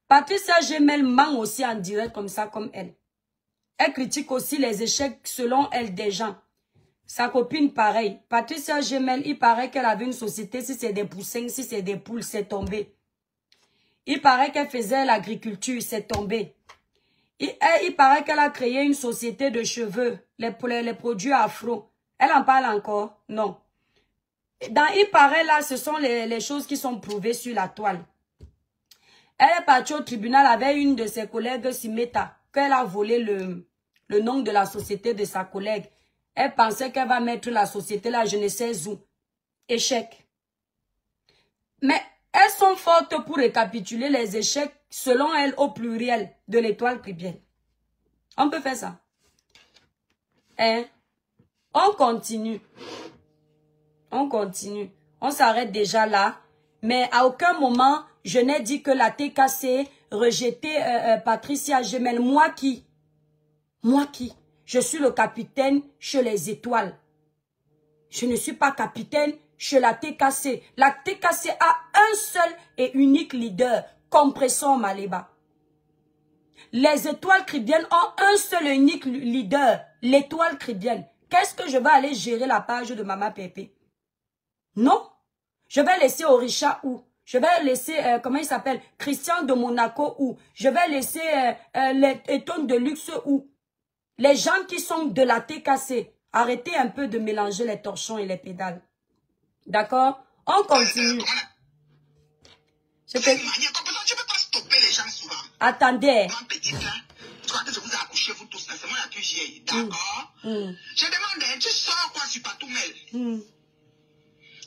Patricia Gemel ment aussi en direct comme ça, comme elle. Elle critique aussi les échecs selon elle des gens. Sa copine, pareil. Patricia Gemel, il paraît qu'elle avait une société, si c'est des poussins, si c'est des poules, c'est tombé. Il paraît qu'elle faisait l'agriculture, c'est tombé. Il paraît qu'elle a créé une société de cheveux, les produits afro. Elle en parle encore? Non. Il paraît là, ce sont les choses qui sont prouvées sur la toile. Elle est partie au tribunal avec une de ses collègues, Simeta, qu'elle a volé le nom de la société de sa collègue. Elle pensait qu'elle va mettre la société là, je ne sais où. Échec. Mais elles sont fortes pour récapituler les échecs, selon elles, au pluriel de l'étoile caribéenne. On peut faire ça. Hein? On continue. On continue. On s'arrête déjà là. Mais à aucun moment, je n'ai dit que la TKC rejetait Patricia Gemel. Moi qui? Je suis le capitaine chez les étoiles. Je ne suis pas capitaine chez la TKC. La TKC a un seul et unique leader, Compressor Maleba. Les étoiles caribéennes ont un seul et unique leader, l'étoile caribéenne. Qu'est-ce que je vais aller gérer la page de Mama Pépé? Non. Je vais laisser Orisha où? Je vais laisser, comment il s'appelle? Christian de Monaco où? Je vais laisser les Eton de luxe où? Les gens qui sont de la TKC, arrêtez un peu de mélanger les torchons et les pédales. D'accord? On continue. Je peux pas stopper les gens souvent. Attendez. Tu crois que je vous ai accouché, vous tous, c'est moi la QG. D'accord? Je demande, tu sors quoi sur Patoumel?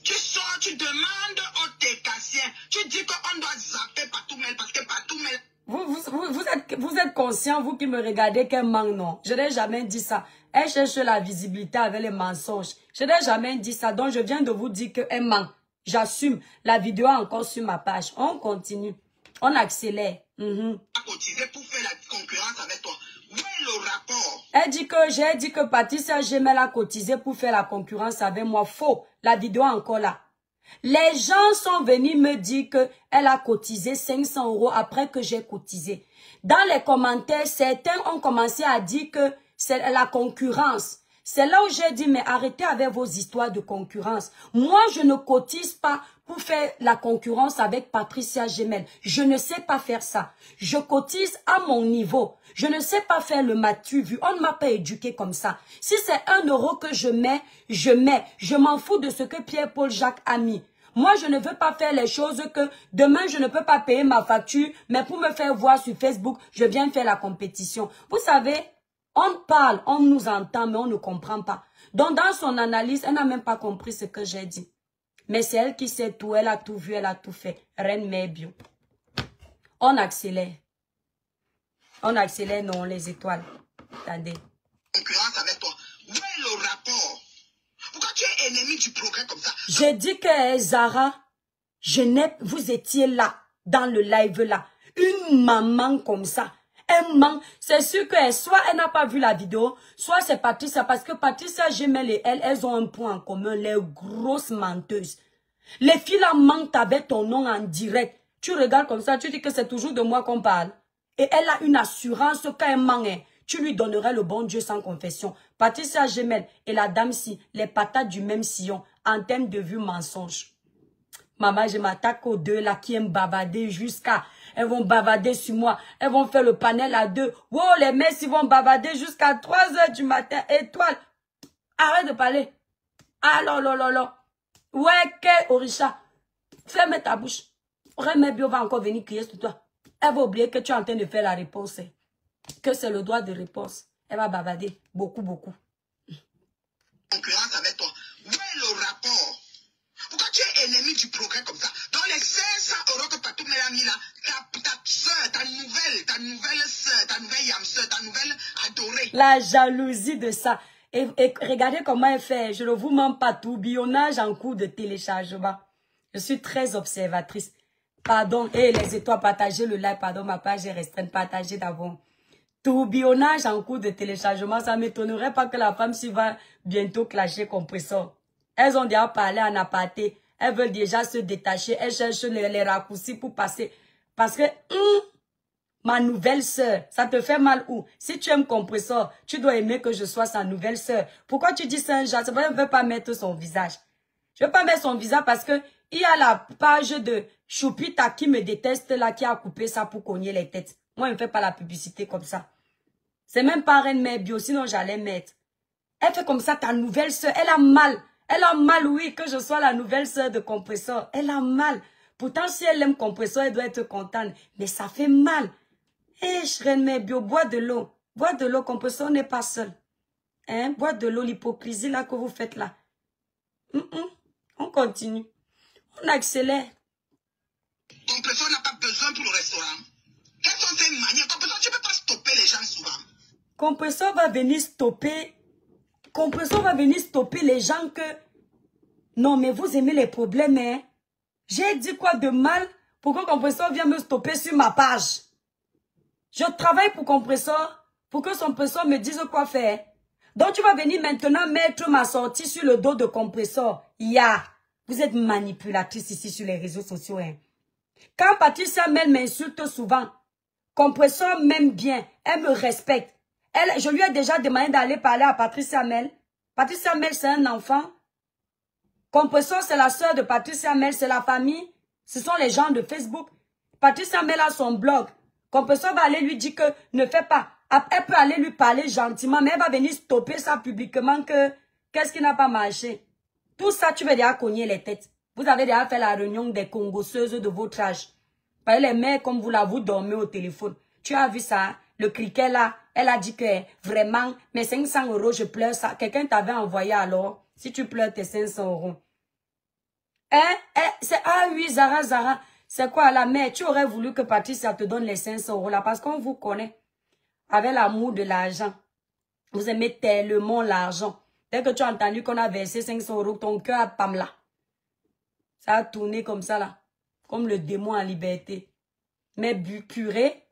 Tu sors, tu demandes au TKC. Tu dis qu'on doit zapper Patoumel parce que Patoumel... Vous êtes conscient, vous qui me regardez, qu'elle ment, non? Je n'ai jamais dit ça. Elle cherche la visibilité avec les mensonges. Je n'ai jamais dit ça. Donc, je viens de vous dire qu'elle ment. J'assume. La vidéo est encore sur ma page. On continue. On accélère. Cotisé pour faire la concurrence avec toi. Où est le rapport? J'ai dit que Patricia Gemel a cotisé pour faire la concurrence avec moi. Faux. La vidéo est encore là. Les gens sont venus me dire qu'elle a cotisé 500 € après que j'ai cotisé. Dans les commentaires, certains ont commencé à dire que c'est la concurrence. C'est là où j'ai dit, mais arrêtez avec vos histoires de concurrence. Moi, je ne cotise pas pour faire la concurrence avec Patricia Gemel. Je ne sais pas faire ça. Je cotise à mon niveau. Je ne sais pas faire le matu vu. On ne m'a pas éduqué comme ça. Si c'est 1 € que je mets, je mets. Je m'en fous de ce que Pierre-Paul Jacques a mis. Moi, je ne veux pas faire les choses que demain, je ne peux pas payer ma facture, mais pour me faire voir sur Facebook, je viens faire la compétition. Vous savez, on parle, on nous entend, mais on ne comprend pas. Donc, dans son analyse, elle n'a même pas compris ce que j'ai dit. Mais c'est elle qui sait tout, elle a tout vu, elle a tout fait. Reine Mère Bio. On accélère. On accélère, non, les étoiles. Attendez. Concurrence avec toi. Où est le rapport? Pourquoi tu es ennemi du progrès comme ça? J'ai dit que Zara, vous étiez là, dans le live là. Une maman comme ça. Elle ment. C'est sûr que soit elle n'a pas vu la vidéo, soit c'est Patricia. Parce que Patricia Gemel et elle, elles ont un point en commun. Les grosses menteuses. Les filles là mentent avec ton nom en direct. Tu regardes comme ça, tu dis que c'est toujours de moi qu'on parle. Et elle a une assurance quand elle ment. Tu lui donnerais le bon Dieu sans confession. Patricia Gemel et la dame-ci, les patates du même sillon, en termes de vue mensonge. Maman, je m'attaque aux deux là qui aiment bavarder jusqu'à... Elles vont bavarder sur moi. Elles vont faire le panel à deux. Wow, les messes, ils vont bavarder jusqu'à 3 h du matin. Étoile. Arrête de parler. Ah là là là là. Ouais, que Orisha. Ferme ta bouche. Remets Bio va encore venir crier sur toi. Elle va oublier que tu es en train de faire la réponse. Que c'est le droit de réponse. Elle va bavarder. Beaucoup, beaucoup. Concurrence avec toi. Où est le rapport? Pourquoi tu es ennemi du progrès comme ça? Dans les 500 € que Patoumel a mis là, ta soeur, ta nouvelle soeur, ta nouvelle yam soeur, ta nouvelle adorée. La jalousie de ça. Et regardez comment elle fait. Je ne vous mens pas, tourbillonnage en cours de téléchargement. Je suis très observatrice. Pardon, et les étoiles, partagez le like, pardon, ma page est restreinte, partagez d'abord. Tourbillonnage en cours de téléchargement, ça ne m'étonnerait pas que la femme s'y va bientôt clasher Compressor. Elles ont déjà parlé en aparté. Elles veulent déjà se détacher. Elles cherchent les raccourcis pour passer. Parce que ma nouvelle sœur. Ça te fait mal où? Si tu aimes Compressor, tu dois aimer que je sois sa nouvelle sœur. Pourquoi tu dis Saint-Jacques? C'est pourquoi je ne veux pas mettre son visage. Je ne veux pas mettre son visage parce que il y a la page de Choupita qui me déteste là, qui a coupé ça pour cogner les têtes. Moi, je ne fais pas la publicité comme ça. C'est même pas Reine Mère Bio, sinon j'allais mettre. Elle fait comme ça, ta nouvelle sœur. Elle a mal. Elle a mal, oui, que je sois la nouvelle sœur de Compressor. Elle a mal. Pourtant, si elle aime Compressor, elle doit être contente. Mais ça fait mal. Eh, Reine Mère Bio, bois de l'eau. Bois de l'eau, Compressor n'est pas seul. Hein? Bois de l'eau, l'hypocrisie là que vous faites là. On continue. On accélère. Compressor n'a pas besoin pour le restaurant. Quelles sont ces manières? Compressor, tu ne peux pas stopper les gens souvent. Compressor va venir stopper. Compressor va venir stopper les gens que... Non, mais vous aimez les problèmes, hein? J'ai dit quoi de mal pour que Compressor vienne me stopper sur ma page? Je travaille pour Compressor, pour que son Compressor me dise quoi faire. Donc tu vas venir maintenant mettre ma sortie sur le dos de Compressor. Vous êtes manipulatrice ici sur les réseaux sociaux, hein? Quand Patricia Mel m'insulte souvent, Compressor m'aime bien, elle me respecte. Je lui ai déjà demandé d'aller parler à Patricia Mel. Patricia Mel, c'est un enfant. Compressor, c'est la sœur de Patricia Mel, c'est la famille. Ce sont les gens de Facebook. Patricia Mel a son blog. Compressor va aller lui dire que ne fais pas. Elle peut aller lui parler gentiment, mais elle va venir stopper ça publiquement que qu'est-ce qui n'a pas marché. Tout ça, tu vas déjà cogner les têtes. Vous avez déjà fait la réunion des congosseuses de votre âge. Par les mères comme vous là, vous dormez au téléphone. Tu as vu ça, le criquet là, elle a dit que vraiment, mes 500 €, je pleure ça. Quelqu'un t'avait envoyé alors, si tu pleures tes 500 €. Ah oui, Zara, c'est quoi la mère? Tu aurais voulu que Patricia te donne les 500 € là, parce qu'on vous connaît. Avec l'amour de l'argent. Vous aimez tellement l'argent. Dès que tu as entendu qu'on a versé 500 €, ton cœur a pamla. Ça a tourné comme ça là. Comme le démon en liberté. Mais purée.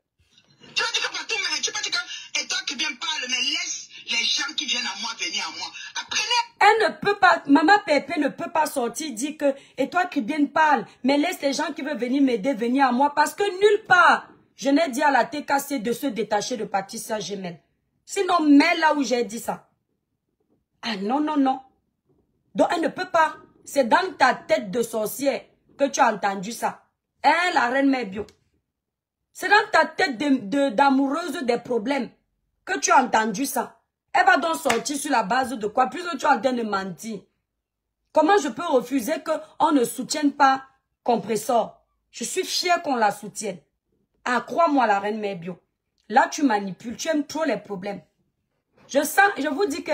Tu vas dire que partout, mais tu peux dire que, et toi qui viens parler, mais laisse les gens qui viennent à moi venir à moi. Apprenez. Elle ne peut pas, Maman Pépé ne peut pas sortir dire que, et toi qui viens parle, mais laisse les gens qui veulent venir m'aider venir à moi, parce que nulle part, je n'ai dit à la TKC de se détacher de Patricia Gemel. Sinon, mets là où j'ai dit ça. Ah non. Donc elle ne peut pas. C'est dans ta tête de sorcière que tu as entendu ça. Hein, la Reine Mère Bio. C'est dans ta tête d'amoureuse des problèmes que tu as entendu ça. Elle va donc sortir sur la base de quoi? Puisque tu es en train de mentir. Comment je peux refuser qu'on ne soutienne pas Compressor? Je suis fière qu'on la soutienne. Ah, crois-moi, la Reine Mère Bio. Là, tu manipules, tu aimes trop les problèmes. Je vous dis que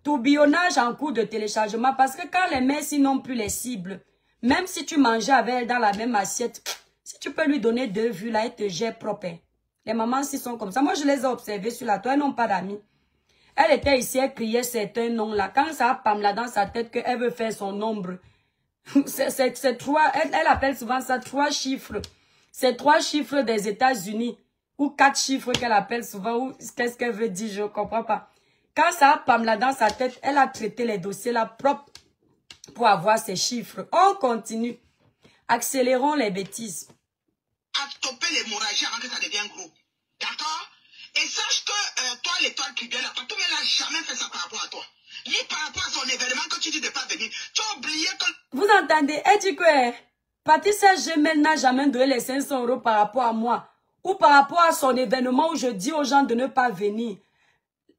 tourbillonnage en cours de téléchargement, parce que quand les mères n'ont plus les cibles, même si tu mangeais avec elle dans la même assiette, si tu peux lui donner 2 vues, là, elle te gère propre. Les mamans s'y sont comme ça. Moi, je les ai observées sur la toile, elles n'ont pas d'amis. Elle était ici, elle criait certains noms là. Quand ça a Pamela dans sa tête qu'elle veut faire son nombre, c'est 3, elle appelle souvent ça 3 chiffres. C'est 3 chiffres des États-Unis. Ou 4 chiffres qu'elle appelle souvent. Ou qu'est-ce qu'elle veut dire, je ne comprends pas. Quand ça a Pamela dans sa tête, elle a traité les dossiers là propres pour avoir ces chiffres. On continue. Accélérons les bêtises. À stopper l'hémorragie avant que ça devienne gros. D'accord? Et sache que toi, l'étoile qui vient là, tout le monde n'a jamais fait ça par rapport à toi. Ni par rapport à son événement que tu dis de ne pas venir. Tu as oublié que... Vous entendez? Elle dit que Patricia Gemel n'a jamais donné les 500 € par rapport à moi. Ou par rapport à son événement où je dis aux gens de ne pas venir.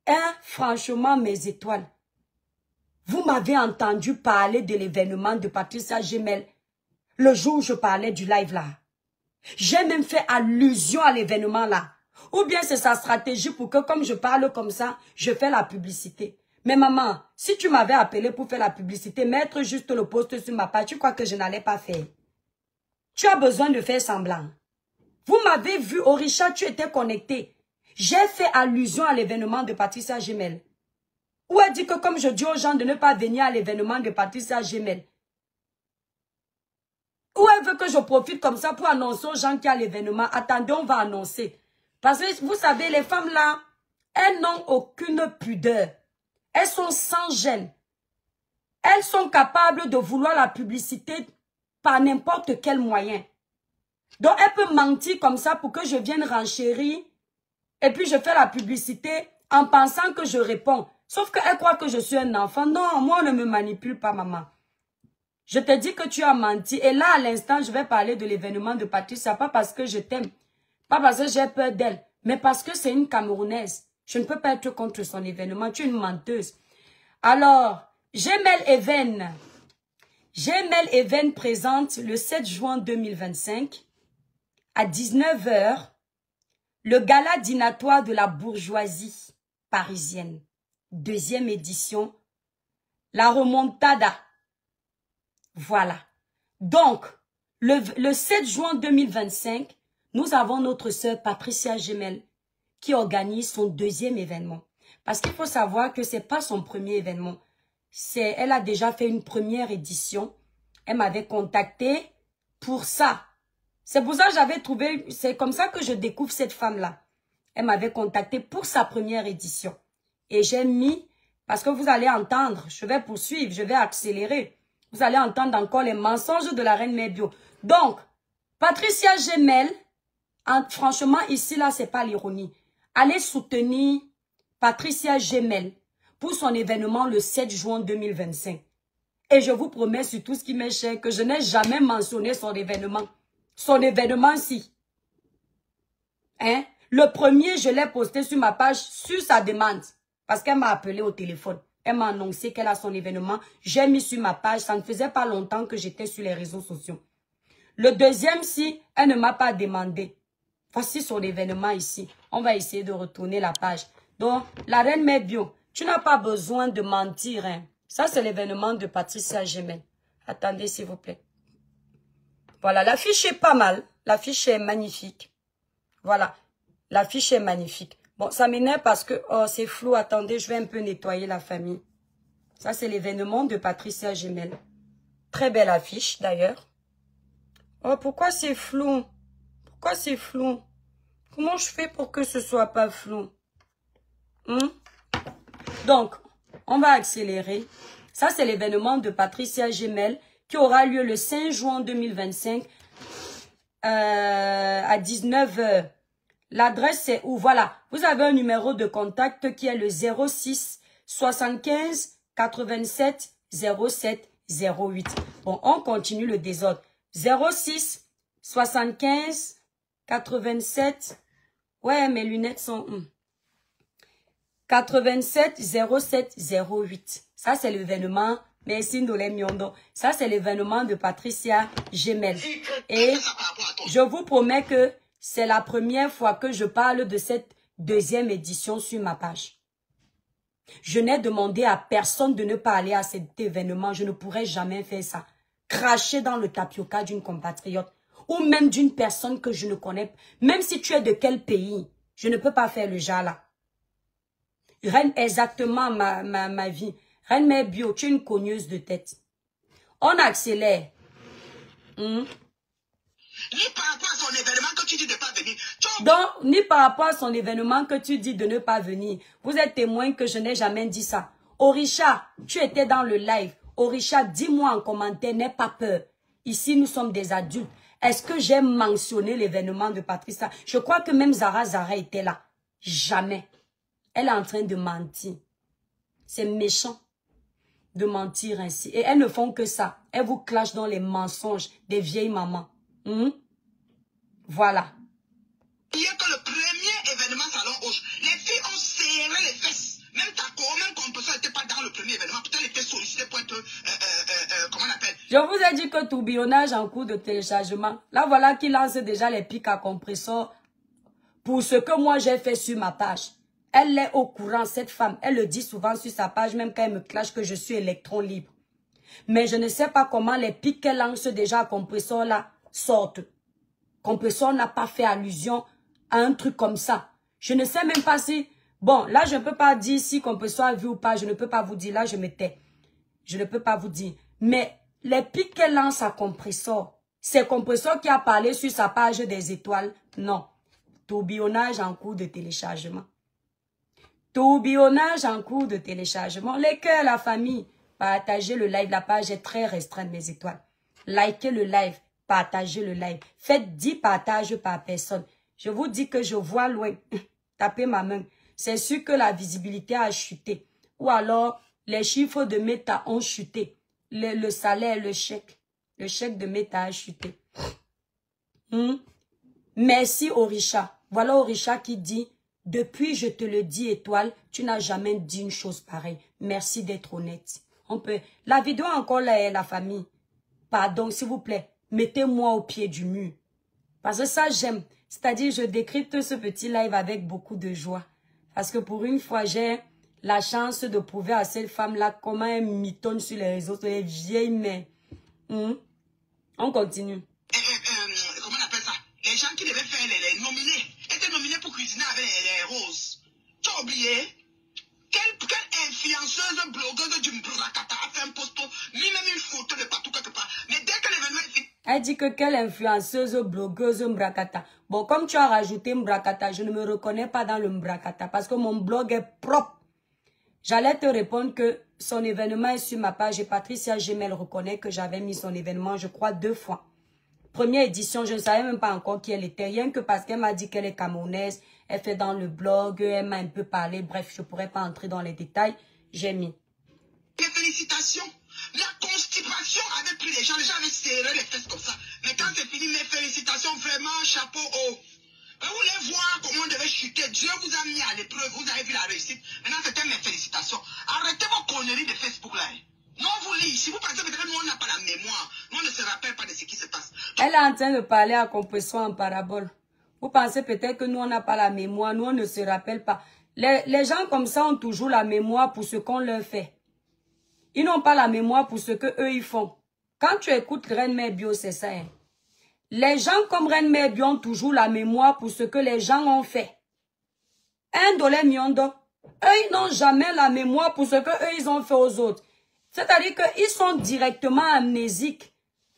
Hein, franchement, mes étoiles. Vous m'avez entendu parler de l'événement de Patricia Gemel le jour où je parlais du live là. J'ai même fait allusion à l'événement là. Ou bien c'est sa stratégie pour que comme je parle comme ça, je fais la publicité. Mais maman, si tu m'avais appelé pour faire la publicité, mettre juste le post sur ma page, tu crois que je n'allais pas faire? Tu as besoin de faire semblant. Vous m'avez vu, Orisha, tu étais connecté. J'ai fait allusion à l'événement de Patricia Gemel. Ou elle dit que comme je dis aux gens de ne pas venir à l'événement de Patricia Gemel. Ou elle veut que je profite comme ça pour annoncer aux gens qu'il y a l'événement. Attendez, on va annoncer. Parce que vous savez, les femmes là, elles n'ont aucune pudeur. Elles sont sans gêne. Elles sont capables de vouloir la publicité par n'importe quel moyen. Donc, elle peut mentir comme ça pour que je vienne renchérir. Et puis, je fais la publicité en pensant que je réponds. Sauf qu'elle croit que je suis un enfant. Non, moi, on ne me manipule pas, maman. Je te dis que tu as menti. Et là, à l'instant, je vais parler de l'événement de Patricia. Pas parce que je t'aime. Pas parce que j'ai peur d'elle. Mais parce que c'est une Camerounaise. Je ne peux pas être contre son événement. Tu es une menteuse. Alors, Jemel Even. Jemel Even présente le 7 juin 2025 à 19 h le gala dînatoire de la bourgeoisie parisienne. 2e édition. La remontada. Voilà. Donc, le 7 juin 2025, nous avons notre sœur Patricia Jemel qui organise son 2e événement. Parce qu'il faut savoir que ce n'est pas son premier événement. Elle a déjà fait une première édition. Elle m'avait contacté pour ça. C'est pour ça que j'avais trouvé, c'est comme ça que je découvre cette femme-là. Elle m'avait contacté pour sa première édition. Et j'ai mis, parce que vous allez entendre, je vais poursuivre, je vais accélérer. Vous allez entendre encore les mensonges de la reine Mère Bio. Donc, Patricia Jemel, franchement, ici, là, c'est pas l'ironie. Allez soutenir Patricia Jemel pour son événement le 7 juin 2025. Et je vous promets sur tout ce qui m'est cher que je n'ai jamais mentionné son événement. Son événement-ci. Hein? Le premier, je l'ai posté sur ma page sur sa demande. Parce qu'elle m'a appelé au téléphone. Elle m'a annoncé qu'elle a son événement. J'ai mis sur ma page. Ça ne faisait pas longtemps que j'étais sur les réseaux sociaux. Le deuxième, si elle ne m'a pas demandé. Voici son événement ici. On va essayer de retourner la page. Donc, la reine Mère Bio, tu n'as pas besoin de mentir. Hein. Ça, c'est l'événement de Patricia Jemel. Attendez, s'il vous plaît. Voilà, l'affiche est pas mal. L'affiche est magnifique. Voilà, l'affiche est magnifique. Bon, ça m'énerve parce que, oh, c'est flou. Attendez, je vais un peu nettoyer la famille. Ça, c'est l'événement de Patricia Jemel. Très belle affiche, d'ailleurs. Oh, pourquoi c'est flou? Pourquoi c'est flou? Comment je fais pour que ce soit pas flou? Donc, on va accélérer. Ça, c'est l'événement de Patricia Jemel qui aura lieu le 5 juin 2025 à 19 h. L'adresse, c'est où? Voilà. Vous avez un numéro de contact qui est le 06 75 87 07 08. Bon, on continue le désordre. 06 75 87. Ouais, mes lunettes sont... 87 07 08. Ça, c'est l'événement. Merci Ndolé Miondo. Ça, c'est l'événement de Patricia Jemel. Et je vous promets que c'est la première fois que je parle de cette 2e édition sur ma page. Je n'ai demandé à personne de ne pas aller à cet événement. Je ne pourrais jamais faire ça. Cracher dans le tapioca d'une compatriote. Ou même d'une personne que je ne connais. Même si tu es de quel pays. Je ne peux pas faire le genre là. Reine, exactement ma vie. Reine Mère Bio, tu es une cogneuse de tête. On accélère. Ni par rapport à son événement que tu dis de ne pas venir. Donc, ni par rapport à son événement que tu dis de ne pas venir. Vous êtes témoin que je n'ai jamais dit ça. Orisha, tu étais dans le live. Orisha, dis-moi en commentaire, n'aie pas peur. Ici, nous sommes des adultes. Est-ce que j'ai mentionné l'événement de Patricia? Je crois que même Zara était là. Jamais. Elle est en train de mentir. C'est méchant de mentir ainsi. Et elles ne font que ça. Elles vous clashent dans les mensonges des vieilles mamans. Voilà. Il y a que le premier événement Salon Rouge. Les filles ont serré les fesses. Même Taco, même Composo n'était pas dans le premier événement. Peut-être elle était sollicitée pour être... comment on appelle? Je vous ai dit que tourbillonnage en cours de téléchargement. Là, voilà qui lance déjà les pics à compresseur pour ce que moi j'ai fait sur ma page. Elle est au courant, cette femme. Elle le dit souvent sur sa page, même quand elle me clash que je suis électron libre. Mais je ne sais pas comment les pics qu'elle lance déjà à compresseur là sortent. Compresseur n'a pas fait allusion à un truc comme ça. Je ne sais même pas si... Bon, là, je ne peux pas dire si compresseur a vu ou pas. Je ne peux pas vous dire. Là, je me tais. Je ne peux pas vous dire. Mais les pics qu'elle lance à compresseur, c'est compresseur qui a parlé sur sa page des étoiles. Non. Tourbillonnage en cours de téléchargement. Tourbillonnage en cours de téléchargement. Les cœurs, la famille. Partagez le live. La page est très restreinte, mes étoiles. Likez le live. partagez le live. Faites 10 partages par personne. Je vous dis que je vois loin. Tapez ma main. C'est sûr que la visibilité a chuté. Ou alors, les chiffres de Meta ont chuté. Le salaire, le chèque. Le chèque de Meta a chuté. Merci Orisha. Voilà Orisha qui dit, depuis je te le dis étoile, tu n'as jamais dit une chose pareille. Merci d'être honnête. On peut. La vidéo encore là, la famille. Pardon, s'il vous plaît. Mettez-moi au pied du mur. Parce que ça, j'aime. C'est-à-dire, je décrypte ce petit live avec beaucoup de joie. Parce que pour une fois, j'ai la chance de prouver à cette femme-là comment elle mitonne sur les réseaux, sur les vieilles mères. On continue. Comment on appelle ça? Les gens qui devaient faire les nominés étaient nominés pour cuisiner avec les roses. Tu as oublié? Quelle influenceuse blogueuse du Mbrakata a fait un posto, mis même une photo de partout quelque part. Mais dès que l'événement est fini... Elle dit que quelle influenceuse blogueuse Mbrakata. Bon, comme tu as rajouté Mbrakata, je ne me reconnais pas dans le Mbrakata parce que mon blog est propre. J'allais te répondre que son événement est sur ma page et Patricia Gemel reconnaît que j'avais mis son événement, je crois, 2 fois. Première édition, je ne savais même pas encore qui elle était, rien que parce qu'elle m'a dit qu'elle est camerounaise, elle fait dans le blog, elle m'a un peu parlé, bref, je ne pourrais pas entrer dans les détails, j'ai mis. Les félicitations, la constipation avait pris les gens avaient serré les fesses comme ça. Mais quand c'est fini, mes félicitations, vraiment, chapeau haut. Vous voulez voir comment on devait chuter, Dieu vous a mis à l'épreuve, vous avez vu la réussite. Maintenant, c'était mes félicitations. Arrêtez vos conneries de Facebook là. Non, vous lisez. Si vous pensez que nous, on n'a pas la mémoire, nous, on ne se rappelle pas de ce qui se passe. Elle est en train de parler à compression en parabole. Vous pensez peut-être que nous, on n'a pas la mémoire, nous, on ne se rappelle pas. Les gens comme ça ont toujours la mémoire pour ce qu'on leur fait. Ils n'ont pas la mémoire pour ce qu'eux, ils font. Quand tu écoutes Reine Mère Bio, c'est ça. Hein. Les gens comme Reine Mère Bio ont toujours la mémoire pour ce que les gens ont fait. Indolé Miondo, eux, ils n'ont jamais la mémoire pour ce qu'eux, ils ont fait aux autres. C'est-à-dire qu'ils sont directement amnésiques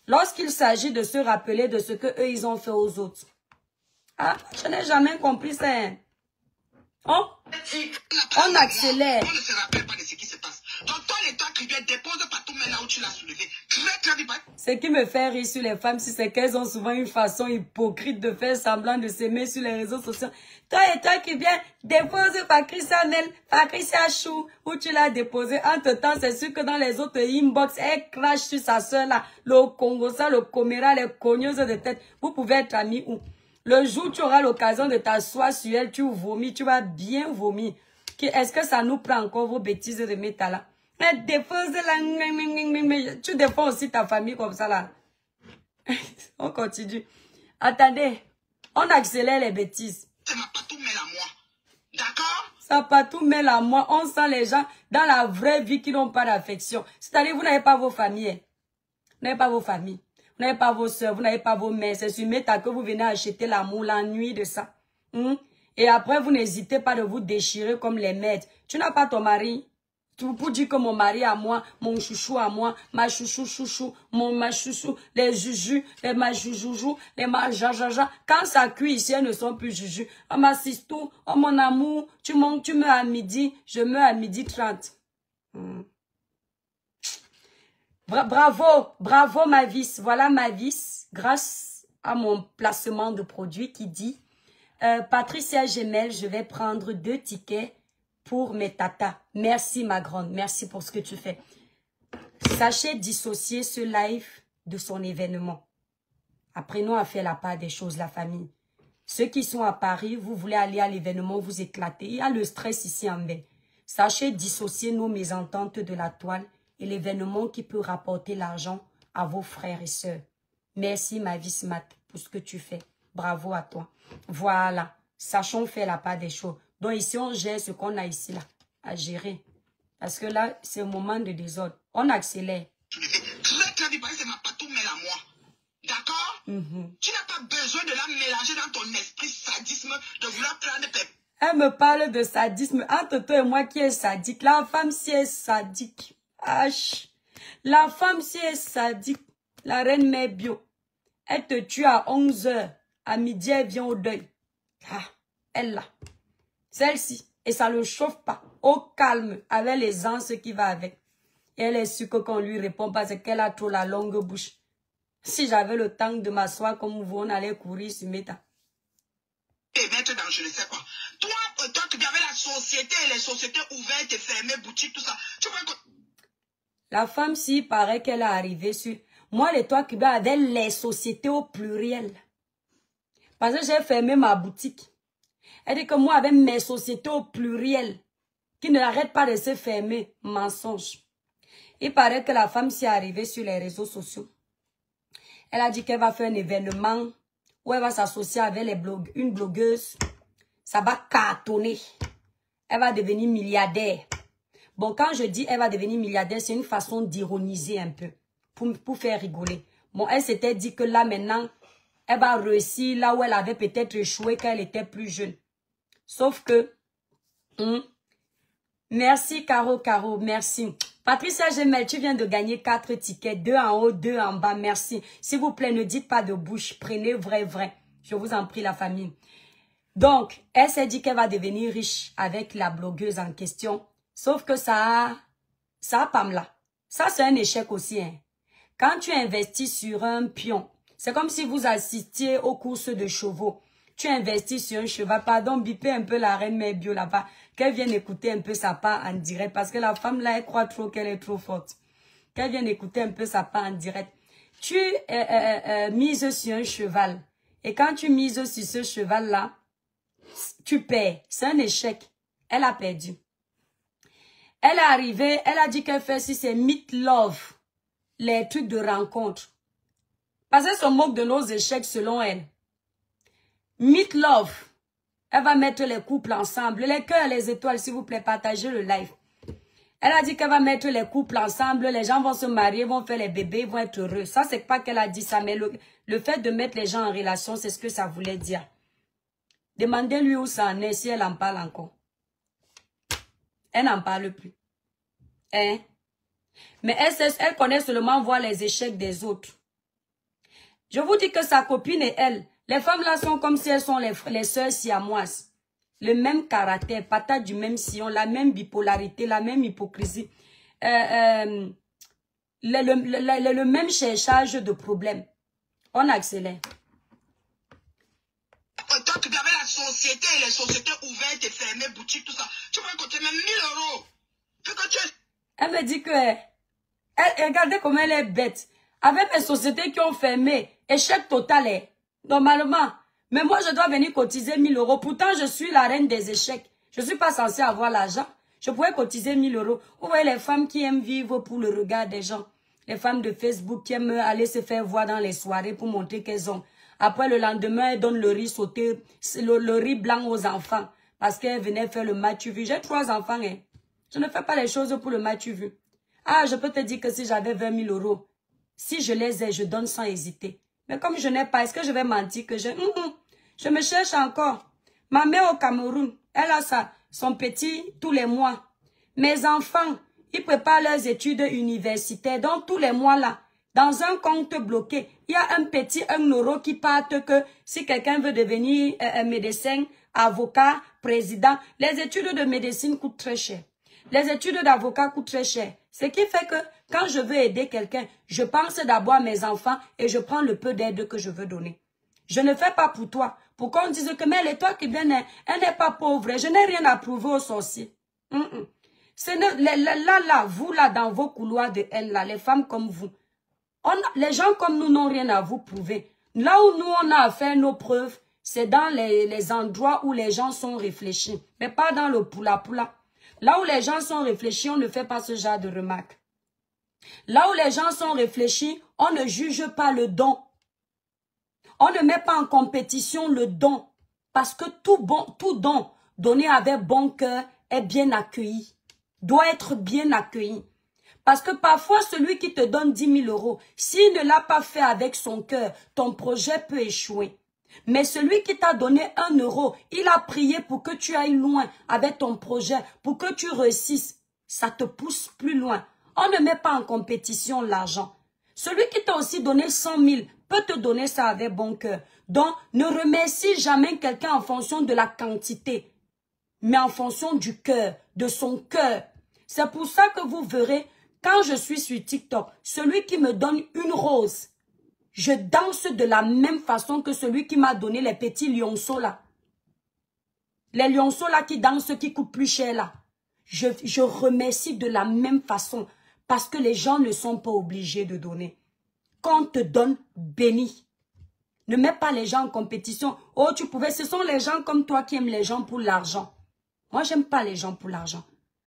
lorsqu'il s'agit de se rappeler de ce qu'eux, ils ont fait aux autres. Ah, je n'ai jamais compris ça. Hein. On accélère. On ne se rappelle pas de ce qui se passe. Donc, toi, les toi qui viens dépose partout, mais là où tu l'as soulevé. Ce qui me fait rire sur les femmes, c'est qu'elles ont souvent une façon hypocrite de faire semblant de s'aimer sur les réseaux sociaux. Toi et toi qui viens déposer Patricia Mel, Patricia Chou, où tu l'as déposé. Entre-temps, c'est sûr que dans les autres inbox, elle crache sur sa soeur là. Le Congo, ça, le Coméra, les cogneuses de tête. Vous pouvez être amis où? Le jour où tu auras l'occasion de t'asseoir sur elle, tu vomis, tu vas bien vomir. Est-ce que ça nous prend encore vos bêtises de métal là? Mais dépose la... Tu défends aussi ta famille comme ça là. On continue. Attendez, on accélère les bêtises. Ça m'a pas tout mêlé à moi. D'accord? Ça pas tout mêlé à moi. On sent les gens dans la vraie vie qui n'ont pas d'affection. C'est-à-dire vous n'avez pas vos familles. Vous n'avez pas vos familles. Vous n'avez pas vos soeurs, vous n'avez pas vos mères. C'est sur Meta que vous venez acheter l'amour, la nuit de ça. Et après, vous n'hésitez pas de vous déchirer comme les maîtres. Tu n'as pas ton mari. Pour dire que mon mari à moi, mon chouchou à moi, ma chouchou chouchou, ma chouchou, les juju, les ma joujoujou, les ma jajaja. Quand ça cuit ici, elles ne sont plus juju. Oh ma sistou, oh mon amour, tu meurs à midi, je meurs à 12h30. Bravo ma vis. Voilà ma vis, grâce à mon placement de produit qui dit Patricia Gemel, je vais prendre 2 tickets pour mes tatas. Merci ma grande, merci pour ce que tu fais. Sachez dissocier ce live de son événement. Apprenons à faire la part des choses, la famille. Ceux qui sont à Paris, vous voulez aller à l'événement, vous éclatez. Il y a le stress ici en bas. Sachez dissocier nos mésententes de la toile et l'événement qui peut rapporter l'argent à vos frères et sœurs. Merci ma vie Smart pour ce que tu fais. Bravo à toi. Voilà. Sachons faire la part des choses. Donc ici, on gère ce qu'on a ici là, à gérer. Parce que là, c'est un moment de désordre. On accélère. D'accord? Tu n'as pas besoin de la mélanger dans ton esprit sadisme, de vouloir prendre tes... Elle me parle de sadisme. Entre toi et moi qui est sadique. La femme si est sadique. H. La femme si est sadique. La reine mère bio. Elle te tue à 11h. À midi, elle vient au deuil. Ah, elle là. Celle-ci. Et ça ne le chauffe pas. Au calme. Avec les anses qui va avec. Et elle est sûre que quand on lui répond parce qu'elle a trop la longue bouche. Si j'avais le temps de m'asseoir comme vous, on allait courir sur Meta. Et mettre dans je ne sais quoi. Toi tu avais la société, les sociétés ouvertes et fermées, boutiques, tout ça. Tu vois que... La femme, s'il paraît qu'elle est arrivée sur... Moi, les Toits Cubains avaient les sociétés au pluriel. Parce que j'ai fermé ma boutique. Elle dit que moi, avec mes sociétés au pluriel, qui ne l'arrêtent pas de se fermer, mensonge. Il paraît que la femme s'est arrivée sur les réseaux sociaux. Elle a dit qu'elle va faire un événement où elle va s'associer avec une blogueuse. Ça va cartonner. Elle va devenir milliardaire. Bon, quand je dis elle va devenir milliardaire, c'est une façon d'ironiser un peu. Pour faire rigoler. Bon, elle s'était dit que là, maintenant, elle va réussir là où elle avait peut-être échoué quand elle était plus jeune. Sauf que... Merci, Caro, merci. Patricia Gemel, tu viens de gagner 4 tickets. 2 en haut, 2 en bas. Merci. S'il vous plaît, ne dites pas de bouche. Prenez vrai. Je vous en prie, la famille. Donc, elle s'est dit qu'elle va devenir riche avec la blogueuse en question. Sauf que ça a Pamela. Ça, c'est un échec aussi. Hein. Quand tu investis sur un pion, c'est comme si vous assistiez aux courses de chevaux. Tu investis sur un cheval. Pardon, bipez un peu la reine mère bio là-bas. Qu'elle vienne écouter un peu sa part en direct. Parce que la femme là, elle croit trop qu'elle est trop forte. Qu'elle vienne écouter un peu sa part en direct. Tu mises sur un cheval. Et quand tu mises sur ce cheval-là, tu perds. C'est un échec. Elle a perdu. Elle est arrivée, elle a dit qu'elle fait si c'est meet love. Les trucs de rencontre. Parce qu'elle se moque de nos échecs selon elle. Meet love. Elle va mettre les couples ensemble. Les cœurs, les étoiles, s'il vous plaît, partagez le live. Elle a dit qu'elle va mettre les couples ensemble. Les gens vont se marier, vont faire les bébés, vont être heureux. Ça, c'est pas qu'elle a dit ça, mais le fait de mettre les gens en relation, c'est ce que ça voulait dire. Demandez-lui où ça en est, si elle en parle encore. Elle n'en parle plus. Hein? Mais elle connaît seulement voir les échecs des autres. Je vous dis que sa copine et elle, les femmes là sont comme si elles sont les sœurs siamoises. Le même caractère, patate du même sillon, la même bipolarité, la même hypocrisie. Le même cherchage de problèmes. On accélère. Toi, tu avais la société, les sociétés ouvertes et fermées, boutiques, tout ça. Tu vas compter même 1000 €. Elle me dit que... regardez comment elle est bête. Avec les sociétés qui ont fermé, échec total est. Normalement. Mais moi, je dois venir cotiser 1000 €. Pourtant, je suis la reine des échecs. Je ne suis pas censée avoir l'argent. Je pourrais cotiser 1000 €. Vous voyez les femmes qui aiment vivre pour le regard des gens. Les femmes de Facebook qui aiment aller se faire voir dans les soirées pour montrer qu'elles ont. Après, le lendemain, elles donnent le riz sauté, le riz blanc aux enfants. Parce qu'elles venaient faire le match-vu. J'ai 3 enfants. Hein. Je ne fais pas les choses pour le match-vu. Ah, je peux te dire que si j'avais 20 000 €, si je les ai, je donne sans hésiter. Mais comme je n'ai pas, est-ce que je vais mentir que je... Je me cherche encore. Ma mère au Cameroun, elle a son petit tous les mois. Mes enfants, ils préparent leurs études universitaires. Donc tous les mois là, dans un compte bloqué, il y a un petit 1 € qui parte que si quelqu'un veut devenir médecin, avocat, président, les études de médecine coûtent très cher. Les études d'avocat coûtent très cher. Ce qui fait que quand je veux aider quelqu'un, je pense d'abord à mes enfants et je prends le peu d'aide que je veux donner. Je ne fais pas pour toi. Pour qu'on dise que mais elle est toi qui vient, elle n'est pas pauvre. Je n'ai rien à prouver aux sorciers. Là, vous là, dans vos couloirs de elle, là, les femmes comme vous, les gens comme nous n'ont rien à vous prouver. Là où nous, on a à faire nos preuves, c'est dans les endroits où les gens sont réfléchis. Mais pas dans le poula-poula. Là où les gens sont réfléchis, on ne fait pas ce genre de remarques. Là où les gens sont réfléchis, on ne juge pas le don. On ne met pas en compétition le don. Parce que tout don donné avec bon cœur est bien accueilli. Doit être bien accueilli. Parce que parfois, celui qui te donne 10 000 €, s'il ne l'a pas fait avec son cœur, ton projet peut échouer. Mais celui qui t'a donné 1 €, il a prié pour que tu ailles loin avec ton projet, pour que tu réussisses. Ça te pousse plus loin. On ne met pas en compétition l'argent. Celui qui t'a aussi donné 100 000 peut te donner ça avec bon cœur. Donc, ne remercie jamais quelqu'un en fonction de la quantité, mais en fonction du cœur, de son cœur. C'est pour ça que vous verrez, quand je suis sur TikTok, celui qui me donne une rose, Je danse de la même façon que celui qui m'a donné les petits lionceaux là. Les lionceaux là qui dansent, qui coûtent plus cher là. Je remercie de la même façon. Parce que les gens ne sont pas obligés de donner. Quand on te donne, bénis. Ne mets pas les gens en compétition. Oh, tu pouvais. Ce sont les gens comme toi qui aiment les gens pour l'argent. Moi, j'aime pas les gens pour l'argent.